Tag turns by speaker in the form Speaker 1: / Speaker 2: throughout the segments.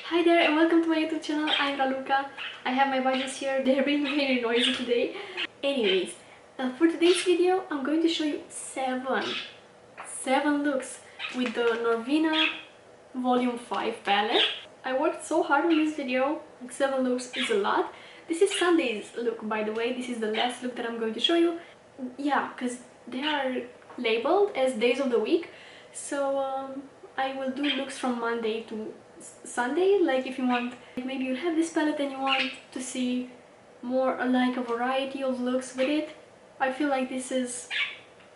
Speaker 1: Hi there and welcome to my YouTube channel. I'm Raluca. I have my buddies here. They're being very noisy today. Anyways, for today's video, I'm going to show you seven looks with the Norvina Volume 5 palette. I worked so hard on this video. Like 7 looks is a lot. This is Sunday's look, by the way. This is the last look that I'm going to show you. Yeah, because they are labeled as days of the week. So I will do looks from Monday to Sunday. Like if you want, maybe you have this palette and you want to see more like a variety of looks with it, I feel like this is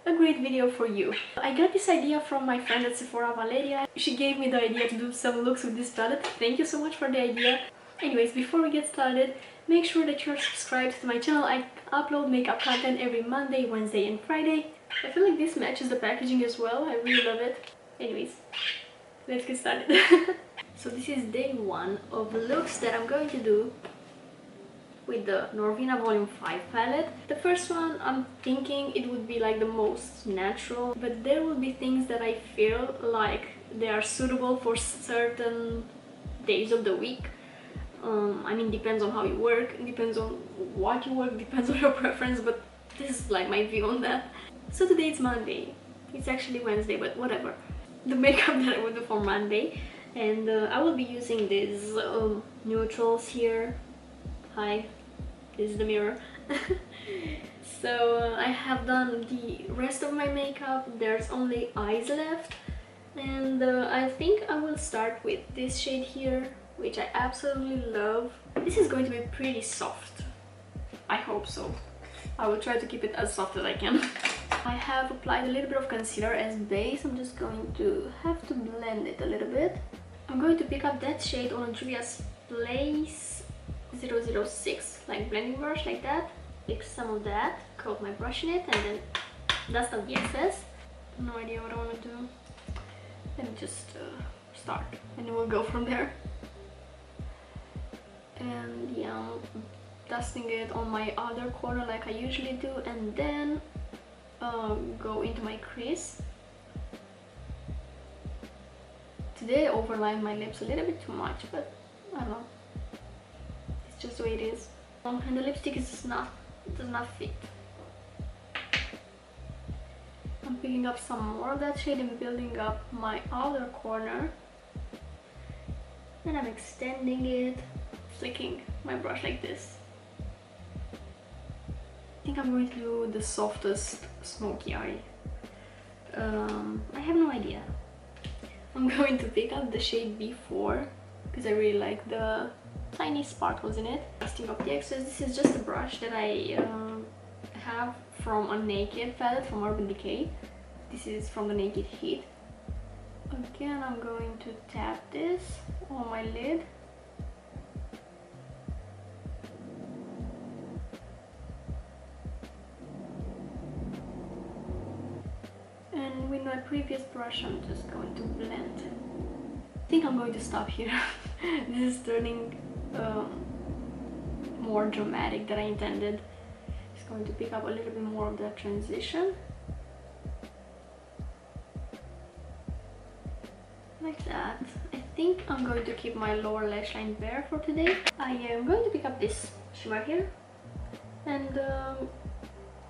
Speaker 1: a great video for you. I got this idea from my friend at Sephora, Valeria. She gave me the idea to do some looks with this palette. Thank you so much for the idea. Anyways, before we get started, make sure that you're subscribed to my channel. I upload makeup content every Monday, Wednesday and Friday. I feel like this matches the packaging as well. I really love it. Anyways, let's get started. So this is day 1 of looks that I'm going to do with the Norvina Volume 5 palette. The first one, I'm thinking it would be like the most natural, but there will be things that I feel like they are suitable for certain days of the week. I mean, depends on how you work, depends on what you work, depends on your preference, but this is like my view on that. So today it's Monday. It's actually Wednesday, but whatever. The makeup that I will do for Monday. And I will be using these neutrals here. Hi, this is the mirror. So I have done the rest of my makeup. There's only eyes left, and I think I will start with this shade here, which I absolutely love. This is going to be pretty soft. I hope so. I will try to keep it as soft as I can. I have applied a little bit of concealer as base. I'm just going to have to blend it a little bit. I'm going to pick up that shade on Juvia's Place 006, like blending brush, like that. Pick some of that, coat my brush in it, and then dust off the excess. No idea what I want to do. Let me just start, and then we'll go from there. And yeah, I'm dusting it on my other corner like I usually do, and then go into my crease. Today I overlined my lips a little bit too much, but I don't know. It's just the way it is. And the lipstick is just not, it does not fit. I'm picking up some more of that shade and building up my outer corner. And I'm extending it, flicking my brush like this. I think I'm going to do the softest smoky eye. I have no idea. I'm going to pick up the shade B4 because I really like the tiny sparkles in it. Dusting up the excess. This is just a brush that I have from a Naked palette from Urban Decay. This is from the Naked Heat. Again, I'm going to tap this on my lid. And with my previous brush, I'm just going to blend. I think I'm going to stop here. This is turning more dramatic than I intended. Just going to pick up a little bit more of that transition. Like that. I think I'm going to keep my lower lash line bare for today. I am going to pick up this shimmer here. And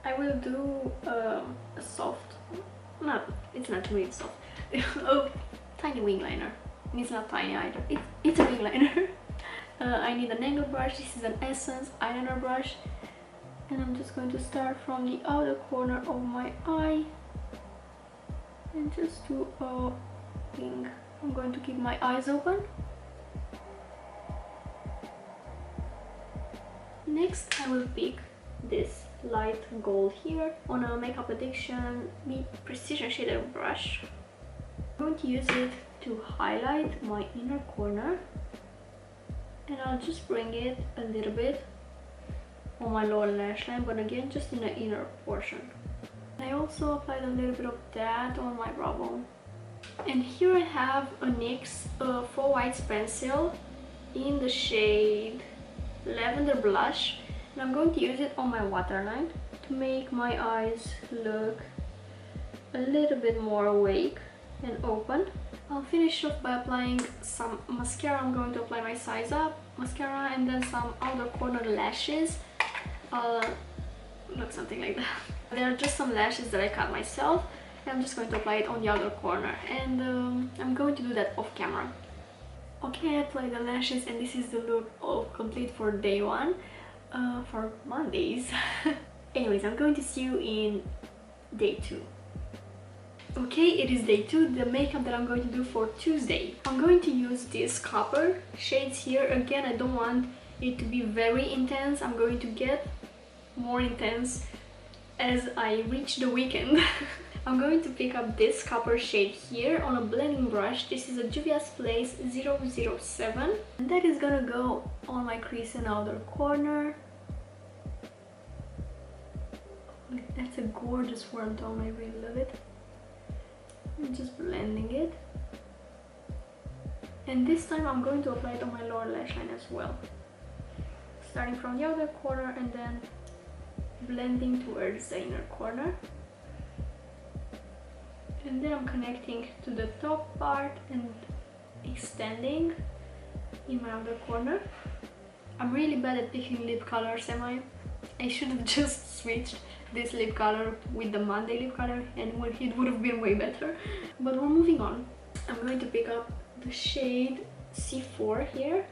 Speaker 1: I will do a soft, no, it's not really soft. Oh, tiny wing liner. And it's not tiny either. It's a wing liner. I need an angle brush. This is an Essence eyeliner brush. And I'm just going to start from the outer corner of my eye. And just do a wing. I'm going to keep my eyes open. Next, I will pick this light gold here on a Makeup Addiction Precision Shader brush. I'm going to use it to highlight my inner corner, and I'll just bring it a little bit on my lower lash line, but again just in the inner portion. I also applied a little bit of that on my brow bone. And here I have a NYX Faux Whites pencil in the shade Lavender Blush. And I'm going to use it on my waterline to make my eyes look a little bit more awake and open. I'll finish off by applying some mascara. I'm going to apply my Size Up mascara and then some outer corner lashes. Look something like that. They are just some lashes that I cut myself, and I'm just going to apply it on the outer corner, and I'm going to do that off camera. Okay, I applied the lashes and this is the look all complete for day one, for Mondays. Anyways, I'm going to see you in day 2. Okay, it is day 2, the makeup that I'm going to do for Tuesday. I'm going to use these copper shades here. Again, I don't want it to be very intense. I'm going to get more intense as I reach the weekend. I'm going to pick up this copper shade here on a blending brush. This is a Juvia's Place 007, and that is gonna go on my crease and outer corner. That's a gorgeous warm tone, I really love it. I'm just blending it, and this time I'm going to apply it on my lower lash line as well, starting from the outer corner and then blending towards the inner corner, and then I'm connecting to the top part and extending in my outer corner. I'm really bad at picking lip colors, am I? I should have just switched this lip color with the Monday lip color and it would have been way better. But we're moving on. I'm going to pick up the shade C4 here.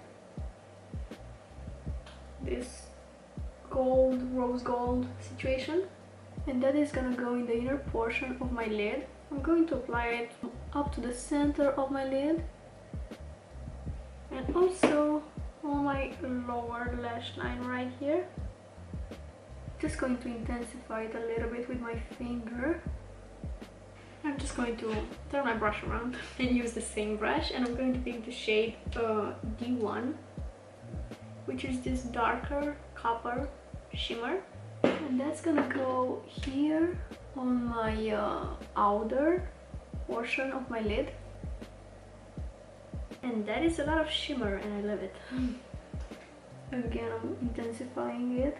Speaker 1: This gold, rose gold situation. And that is gonna go in the inner portion of my lid. I'm going to apply it up to the center of my lid. And also on my lower lash line right here. Just going to intensify it a little bit with my finger. I'm just going to turn my brush around and use the same brush, and I'm going to pick the shade D1, which is this darker copper shimmer, and that's gonna go here on my outer portion of my lid, and that is a lot of shimmer and I love it. Again, I'm intensifying it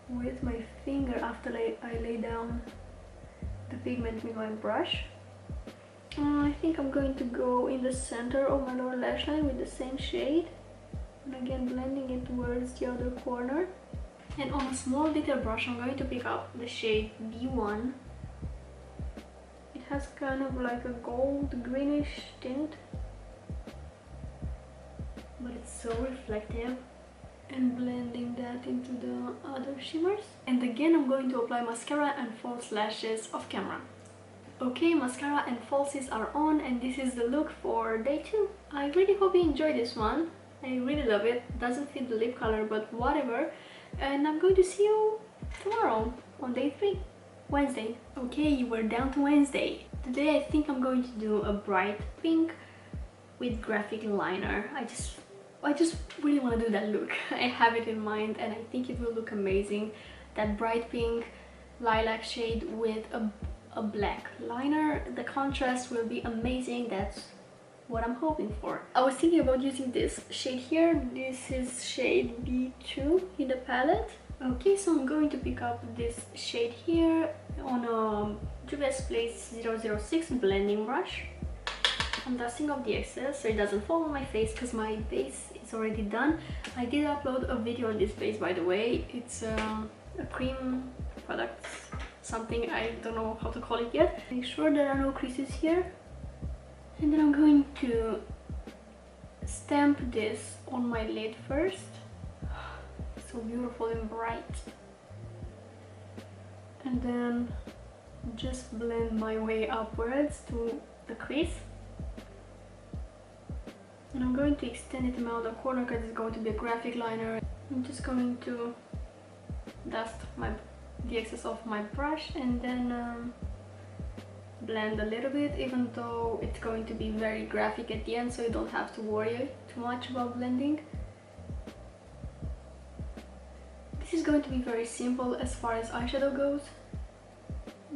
Speaker 1: with my finger after I lay down the pigment with my brush. I think I'm going to go in the center of my lower lash line with the same shade, and again blending it towards the other corner. And on a small little brush I'm going to pick up the shade B1. It has kind of like a gold greenish tint, but it's so reflective, and blending that into the other shimmers. And again I'm going to apply mascara and false lashes off camera. Okay, mascara and falsies are on, and this is the look for day 2. I really hope you enjoyed this one. I really love it. Doesn't fit the lip color, but whatever. And I'm going to see you tomorrow on day 3, Wednesday. Okay, we're down to Wednesday. Today I think I'm going to do a bright pink with graphic liner. I just really want to do that look. I have it in mind and I think it will look amazing. That bright pink lilac shade with a black liner. The contrast will be amazing. That's what I'm hoping for. I was thinking about using this shade here. This is shade B2 in the palette. Okay, so I'm going to pick up this shade here on a Juvia's Place 006 blending brush. I'm dusting off the excess so it doesn't fall on my face because my base is already done. I did upload a video on this base, by the way. It's a cream product, something I don't know how to call it yet. Make sure there are no creases here. And then I'm going to stamp this on my lid first. So beautiful and bright. And then just blend my way upwards to the crease. And I'm going to extend it in my outer corner because it's going to be a graphic liner. I'm just going to dust the excess off my brush and then blend a little bit, even though it's going to be very graphic at the end, so you don't have to worry too much about blending. This is going to be very simple as far as eyeshadow goes.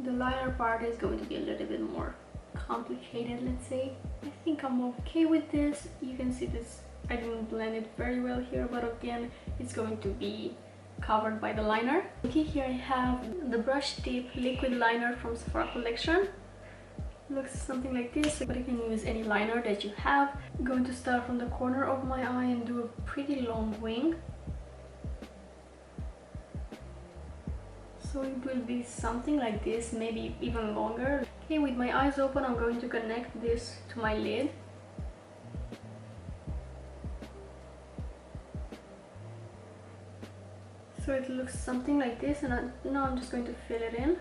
Speaker 1: The liner part is going to be a little bit more complicated, let's say. I think I'm okay with this. You can see this, I didn't blend it very well here, but again, it's going to be covered by the liner. Okay, here I have the brush tip liquid liner from Sephora collection. looks something like this, but you can use any liner that you have. I'm going to start from the corner of my eye and do a pretty long wing. So it will be something like this, maybe even longer. Okay, with my eyes open, I'm going to connect this to my lid. So it looks something like this, and now I'm just going to fill it in.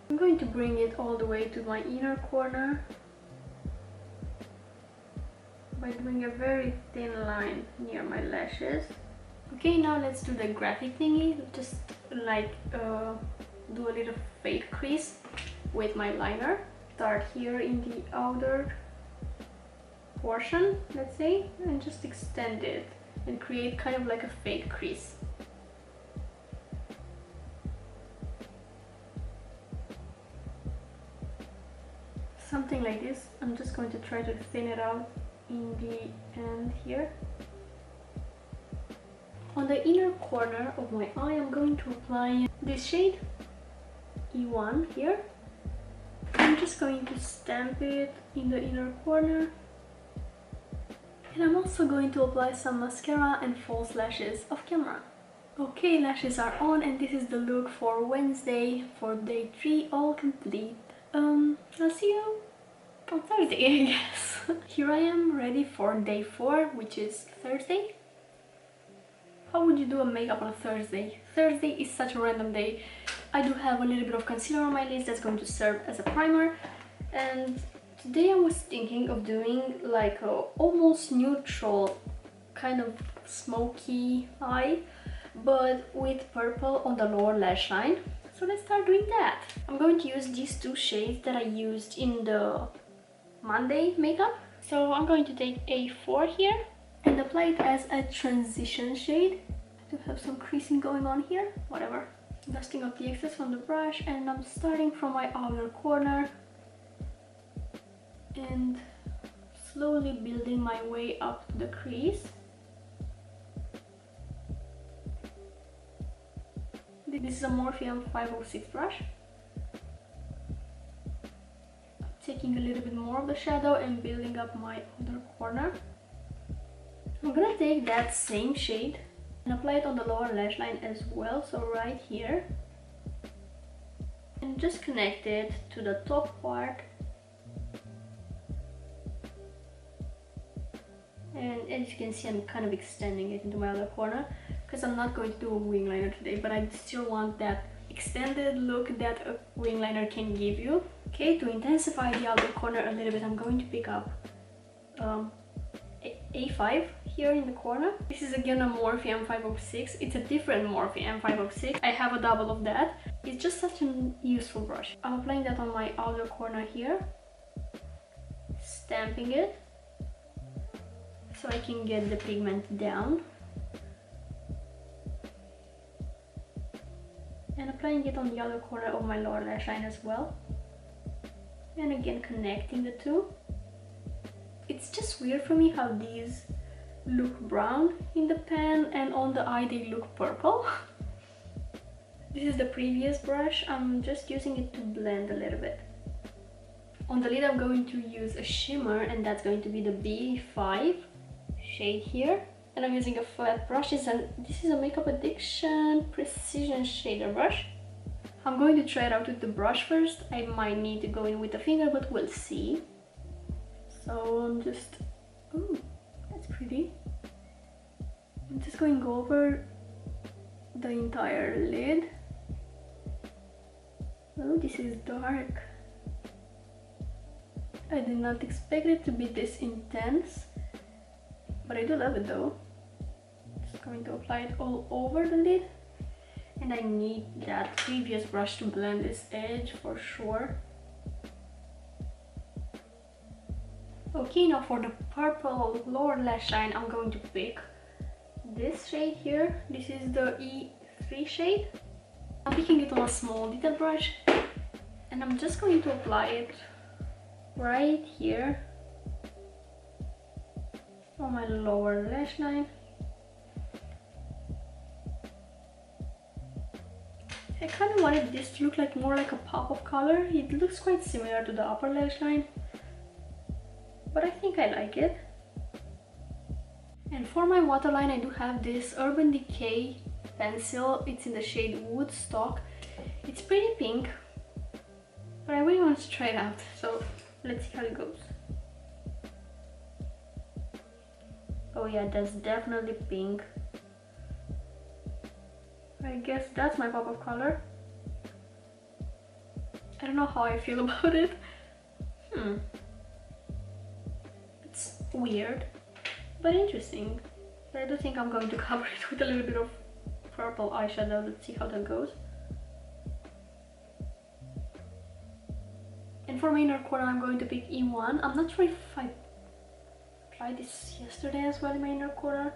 Speaker 1: I'm going to bring it all the way to my inner corner by doing a very thin line near my lashes. Okay, now let's do the graphic thingy. Just like do a little fake crease with my liner. Start here in the outer portion, let's say, and just extend it and create kind of like a fake crease. Something like this. I'm just going to try to thin it out in the end here. On the inner corner of my eye, I'm going to apply this shade, E1 here. I'm just going to stamp it in the inner corner. And I'm also going to apply some mascara and false lashes off camera. Okay, lashes are on, and this is the look for Wednesday, for day 3, all complete. I'll see you on Thursday, I guess. Here I am, ready for day 4, which is Thursday. How would you do a makeup on a Thursday? Thursday is such a random day. I do have a little bit of concealer on my list that's going to serve as a primer, and today I was thinking of doing like a almost neutral kind of smoky eye, but with purple on the lower lash line. So let's start doing that. I'm going to use these 2 shades that I used in the Monday makeup. So I'm going to take A4 here and apply it as a transition shade. I do have some creasing going on here, whatever. Dusting off the excess from the brush, and I'm starting from my outer corner and slowly building my way up to the crease. This is a Morphe 506 brush. Taking a little bit more of the shadow and building up my outer corner. I'm gonna take that same shade and apply it on the lower lash line as well, so right here. And just connect it to the top part. And as you can see, I'm kind of extending it into my other corner because I'm not going to do a wing liner today, but I still want that extended look that a wing liner can give you. Okay, to intensify the outer corner a little bit, I'm going to pick up A5 here in the corner. This is again a Morphe M506. It's a different Morphe M506. I have a double of that. It's just such a useful brush. I'm applying that on my outer corner here, stamping it so I can get the pigment down, and applying it on the other corner of my lower lash line as well, and again connecting the two. It's just weird for me how these look brown in the pan and on the eye they look purple. This is the previous brush. I'm just using it to blend a little bit. On the lid I'm going to use a shimmer, and that's going to be the B5 shade here. And I'm using a flat brush. This is a Makeup Addiction Precision Shader brush. I'm going to try it out with the brush first. I might need to go in with the finger, but we'll see. So I'm just... ooh, that's pretty. I'm just going over the entire lid. Oh, this is dark. I did not expect it to be this intense, but I do love it though. Just going to apply it all over the lid, and I need that previous brush to blend this edge for sure. Okay, now for the purple lower lash line, I'm going to pick this shade here. This is the E3 shade. I'm picking it on a small detail brush, and I'm just going to apply it right here on my lower lash line. Heck, kind of wanted this to look like more like a pop of color. It looks quite similar to the upper lash line, but I think I like it. And for my waterline, I do have this Urban Decay pencil. It's in the shade Woodstock. It's pretty pink, but I really want to try it out, so let's see how it goes. Oh yeah, that's definitely pink. I guess that's my pop of color. I don't know how I feel about it. It's weird, but interesting. I do think I'm going to cover it with a little bit of purple eyeshadow. Let's see how that goes. And for my inner corner, I'm going to pick E1. I'm not sure if I tried this yesterday as well in my inner corner,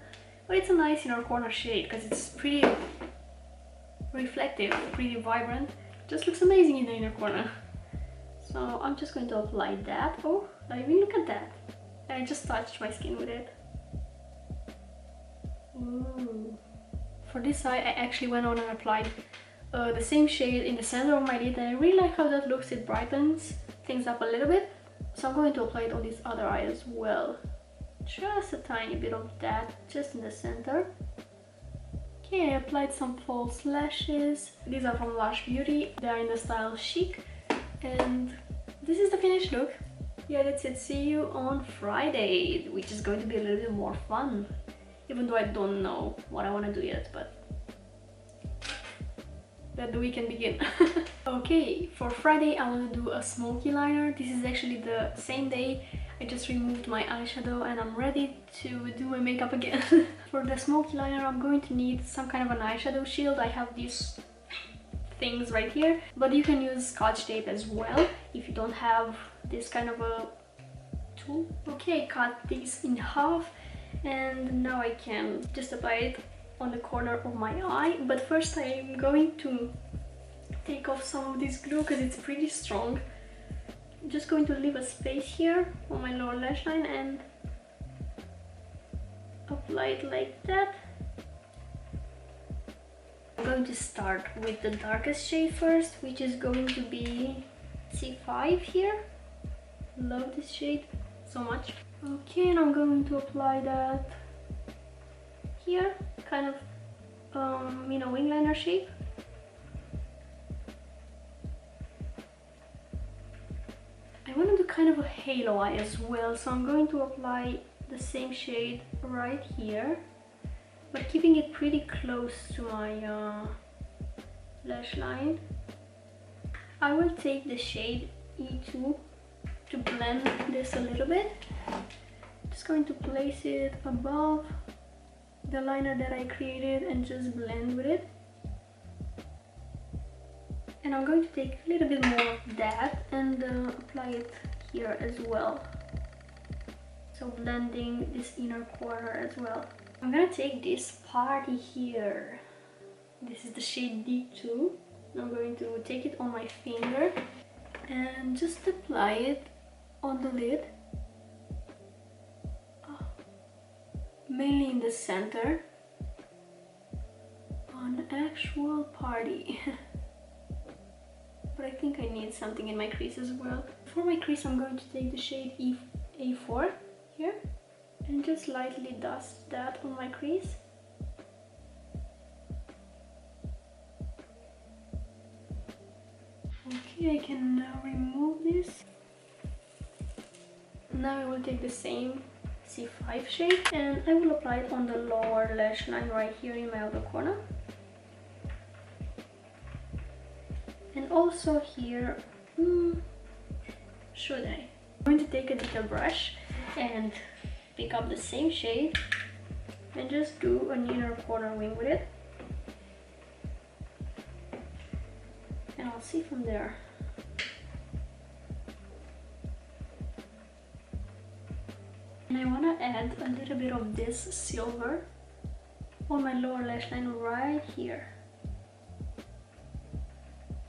Speaker 1: but it's a nice inner corner shade because it's pretty reflective, pretty vibrant. Just looks amazing in the inner corner. So I'm just going to apply that. Oh, I mean, look at that. I just touched my skin with it. Ooh. For this eye, I actually went on and applied the same shade in the center of my lid, and I really like how that looks. It brightens things up a little bit. So I'm going to apply it on this other eye as well. Just a tiny bit of that, just in the center. Okay, I applied some false lashes. These are from Lush Beauty. They are in the style Chic. And this is the finished look. Yeah, that's it. See you on Friday, which is going to be a little bit more fun. Even though I don't know what I want to do yet, but let the weekend begin. Okay, for Friday I want to do a smoky liner. This is actually the same day I just removed my eyeshadow and I'm ready to do my makeup again. For the smoky liner, I'm going to need some kind of an eyeshadow shield. I have these things right here, but you can use Scotch tape as well if you don't have this kind of a tool. Okay, cut this in half, and now I can just apply it on the corner of my eye. But first I'm going to take off some of this glue because it's pretty strong. I'm just going to leave a space here on my lower lash line and apply it like that. I'm going to start with the darkest shade first, which is going to be C5 here. Love this shade so much. Okay, and I'm going to apply that here, kind of in a wing liner shape. I want to do kind of a halo eye as well, so I'm going to apply the same shade right here, but keeping it pretty close to my lash line. I will take the shade E2 to blend this a little bit. Just going to place it above the liner that I created and just blend with it. And I'm going to take a little bit more of that and apply it here as well. So blending this inner corner as well. I'm gonna take this party here. This is the shade D2. I'm going to take it on my finger and just apply it on the lid. Mainly in the center. On actual party. But I think I need something in my crease as well. For my crease, I'm going to take the shade A4 here and just lightly dust that on my crease. Okay, I can now remove this. Now I will take the same C5 shade and I will apply it on the lower lash line right here in my outer corner. And also here, should I? I'm going to take a detail brush and pick up the same shade and just do an inner corner wing with it. And I'll see from there. And I want to add a little bit of this silver on my lower lash line right here.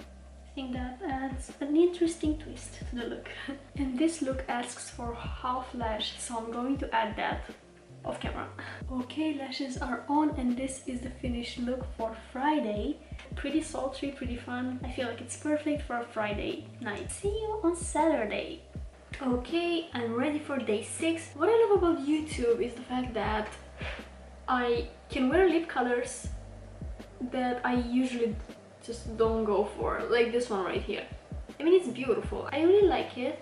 Speaker 1: I think that adds an interesting twist to the look. And this look asks for half lash, so I'm going to add that off camera. Okay, lashes are on and this is the finished look for Friday. pretty sultry, pretty fun. I feel like it's perfect for a Friday night. See you on Saturday. Okay, I'm ready for day 6. What I love about YouTube is the fact that I can wear lip colors that I usually just don't go for, like this one right here. I mean, it's beautiful, I really like it,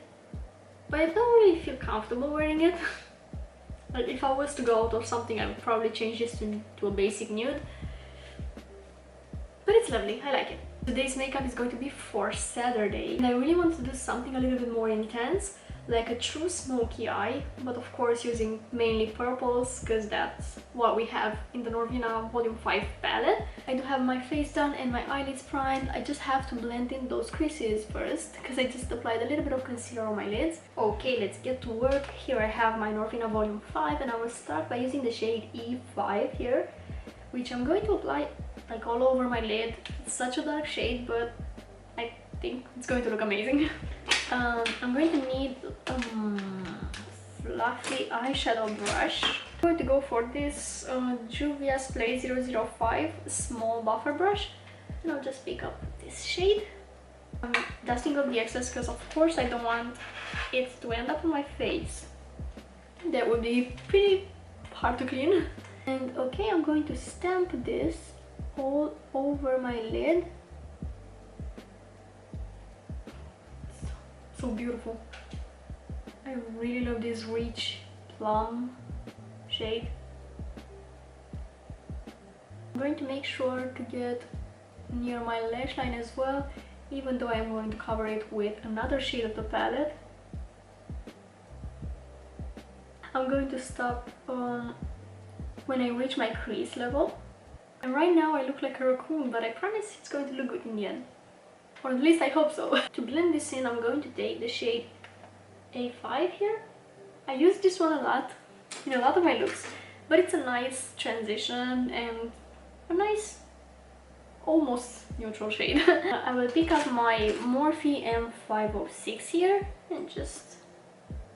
Speaker 1: but I don't really feel comfortable wearing it. Like if I was to go out or something, I would probably change this to a basic nude, but it's lovely, I like it. Today's makeup is going to be for Saturday, and I really want to do something a little bit more intense, like a true smoky eye, but of course using mainly purples, because that's what we have in the Norvina Volume 5 palette. I do have my face done and my eyelids primed. I just have to blend in those creases first, because I just applied a little bit of concealer on my lids. Okay, let's get to work. Here I have my Norvina Volume 5, and I will start by using the shade E5 here, which I'm going to apply like all over my lid. It's such a dark shade, but I think it's going to look amazing. I'm going to need a fluffy eyeshadow brush. I'm going to go for this Juvia's Play 005 small buffer brush, and I'll just pick up this shade. I'm dusting up the excess because of course I don't want it to end up on my face. That would be pretty hard to clean. And okay, I'm going to stamp this all over my lid. So beautiful. I really love this rich plum shade. I'm going to make sure to get near my lash line as well, even though I'm going to cover it with another shade of the palette. I'm going to stop when I reach my crease level. And right now I look like a raccoon, but I promise it's going to look good in the end. Or at least I hope so. To blend this in, I'm going to take the shade A5 here. I use this one a lot in a lot of my looks, but it's a nice transition and a nice almost neutral shade. I will pick up my Morphe M506 here and just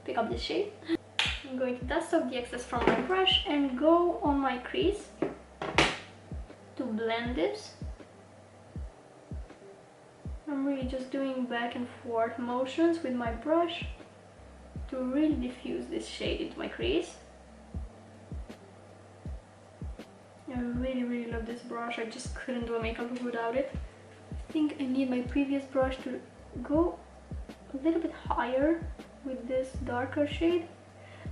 Speaker 1: pick up this shade. I'm going to dust off the excess from my brush and go on my crease to blend this. I'm really just doing back and forth motions with my brush to really diffuse this shade into my crease. I really love this brush. I just couldn't do a makeup look without it. I think I need my previous brush to go a little bit higher with this darker shade.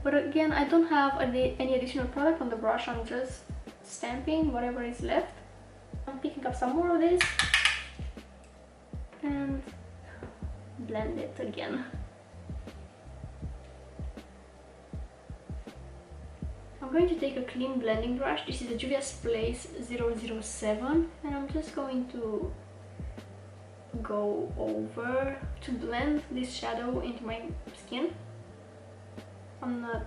Speaker 1: But again, I don't have any additional product on the brush. I'm just stamping whatever is left. I'm picking up some more of this and blend it again. I'm going to take a clean blending brush. This is a Juvia's Place 007, and I'm just going to go over to blend this shadow into my skin. I'm not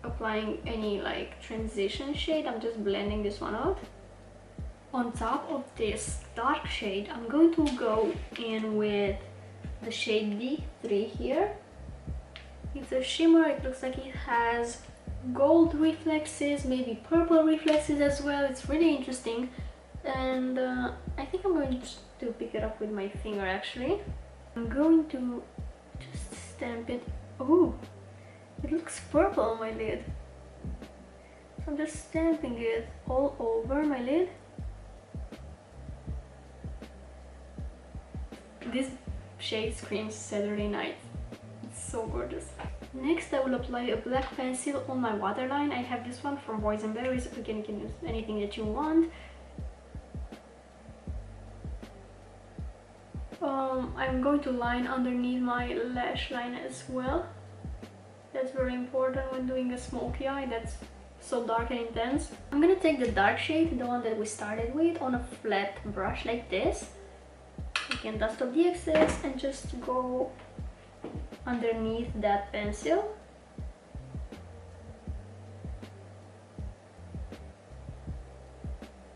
Speaker 1: applying any like transition shade, I'm just blending this one out. On top of this dark shade, I'm going to go in with the shade B3 here. It's a shimmer. It looks like it has gold reflexes, maybe purple reflexes as well. It's really interesting, and I think I'm going to pick it up with my finger actually. I'm going to just stamp it. Oh, it looks purple on my lid. So I'm just stamping it all over my lid. This shade screams Saturday night. It's so gorgeous. Next, I will apply a black pencil on my waterline. I have this one from Boys and Berries. Again, you can use anything that you want. I'm going to line underneath my lash line as well. That's very important when doing a smoky eye that's so dark and intense. I'm gonna take the dark shade, the one that we started with, on a flat brush like this. You can dust off the excess and just go underneath that pencil.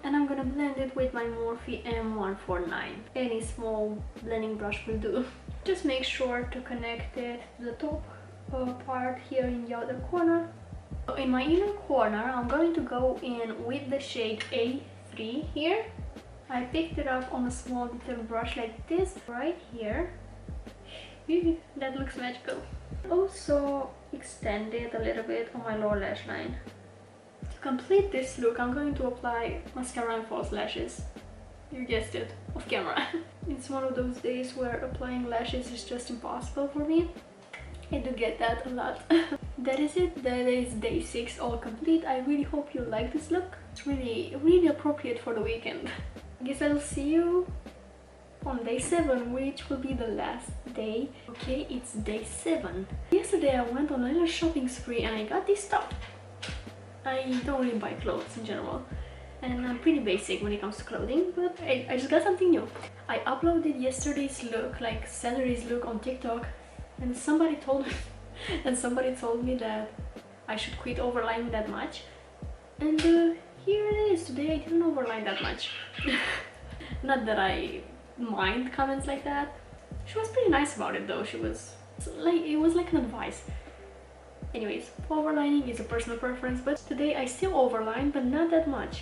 Speaker 1: And I'm gonna blend it with my Morphe M149. Any small blending brush will do. Just make sure to connect it to the top part here in the other corner. So in my inner corner, I'm going to go in with the shade A3 here. I picked it up on a small detail brush like this right here. That looks magical. Also extend it a little bit on my lower lash line. To complete this look, I'm going to apply mascara and false lashes. You guessed it, off camera. It's one of those days where applying lashes is just impossible for me. I do get that a lot. That is it. That is day 6 all complete. I really hope you like this look. It's really appropriate for the weekend. I guess I'll see you on day 7, which will be the last day. Okay, it's day 7. Yesterday I went on a little shopping spree and I got this top. I don't really buy clothes in general, and I'm pretty basic when it comes to clothing, but I just got something new. I uploaded yesterday's look, like Saturday's look, on TikTok, and somebody told me that I should quit overlining that much, and here it is. Today I didn't overline that much. Not that I mind comments like that. She was pretty nice about it though. She was like, it was like an advice. Anyways, overlining is a personal preference, but today I still overline, but not that much.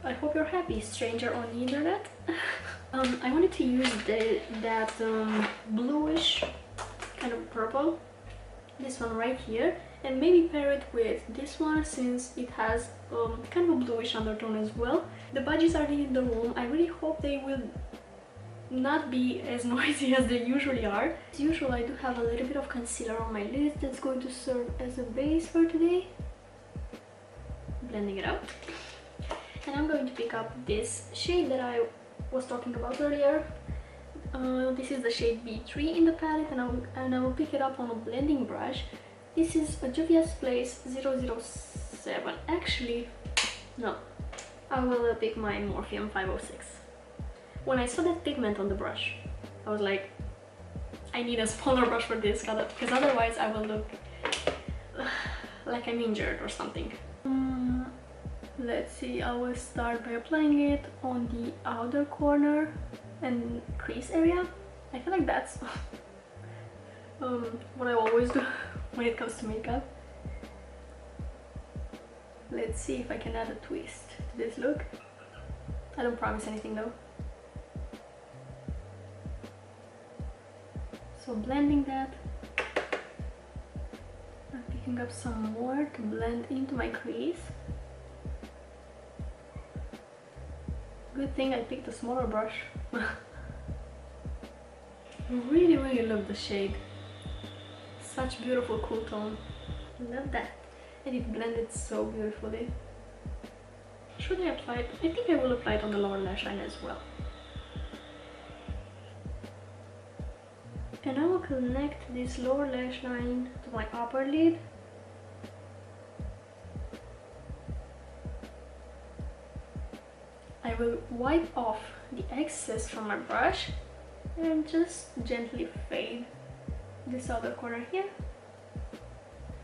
Speaker 1: I hope you're happy, stranger on the internet. I wanted to use that bluish kind of purple, this one right here, and maybe pair it with this one since it has kind of a bluish undertone as well. The budgies are in the room. I really hope they will not be as noisy as they usually are. As usual, I do have a little bit of concealer on my lids that's going to serve as a base for today. Blending it out. And I'm going to pick up this shade that I was talking about earlier. This is the shade B3 in the palette, and I will pick it up on a blending brush. This is a Juvia's Place 007. Actually, no. I will pick my Morpheum 506. When I saw that pigment on the brush, I was like, I need a smaller brush for this, because otherwise I will look like I'm injured or something. Let's see, I will start by applying it on the outer corner and crease area. I feel like that's what I always do when it comes to makeup. Let's see if I can add a twist to this look. I don't promise anything though. So blending that, I'm picking up some more to blend into my crease. Good thing I picked a smaller brush. Really love the shade. Such beautiful cool tone. Love that. And it blended so beautifully. Should I apply it? I think I will apply it on the lower lash line as well. And I will connect this lower lash line to my upper lid. I will wipe off the excess from my brush and just gently fade this outer corner here.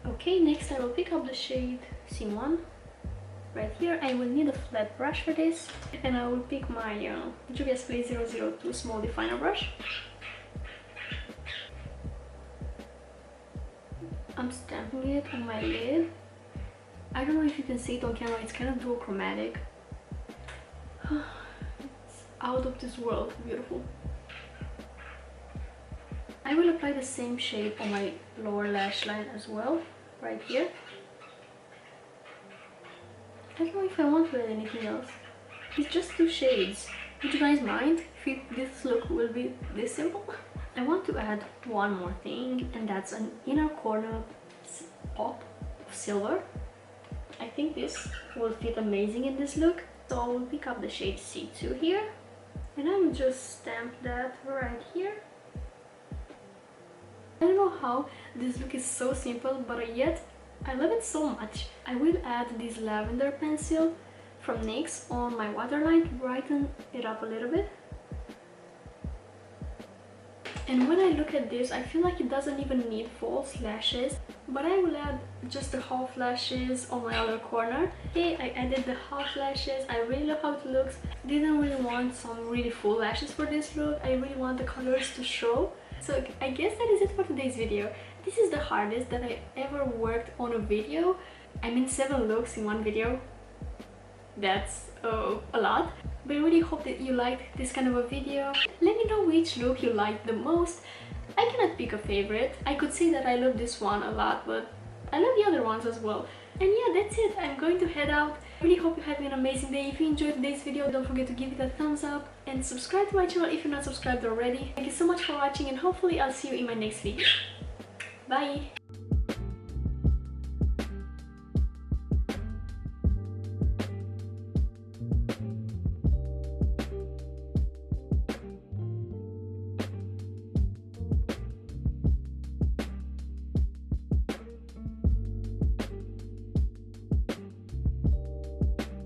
Speaker 1: Okay, next I will pick up the shade C1 right here. I will need a flat brush for this, and I will pick my Juvia's Place 002 small definer brush. I'm stamping it on my lid. I don't know if you can see it on camera, it's kind of duochromatic. It's out of this world beautiful. I will apply the same shade on my lower lash line as well, right here. I don't know if I want to add anything else. It's just 2 shades. Would you guys mind if this look will be this simple? I want to add one more thing, and that's an inner corner pop of silver. I think this will fit amazing in this look. So I will pick up the shade C2 here, and I will just stamp that right here. I don't know how this look is so simple, but yet I love it so much. I will add this lavender pencil from NYX on my waterline to brighten it up a little bit. And when I look at this, I feel like it doesn't even need false lashes, but I will add just the half lashes on my other corner. Okay, I added the half lashes. I really love how it looks. Didn't really want some really full lashes for this look. I really want the colors to show. So I guess that is it for today's video. This is the hardest that I ever worked on a video. I mean 7 looks in one video. that's a lot. But I really hope that you liked this kind of a video. Let me know which look you liked the most. I cannot pick a favorite. I could say that I love this one a lot, but I love the other ones as well. And yeah, that's it. I'm going to head out. I really hope you had an amazing day. If you enjoyed today's video, don't forget to give it a thumbs up and subscribe to my channel if you're not subscribed already. Thank you so much for watching, and hopefully I'll see you in my next video. Bye!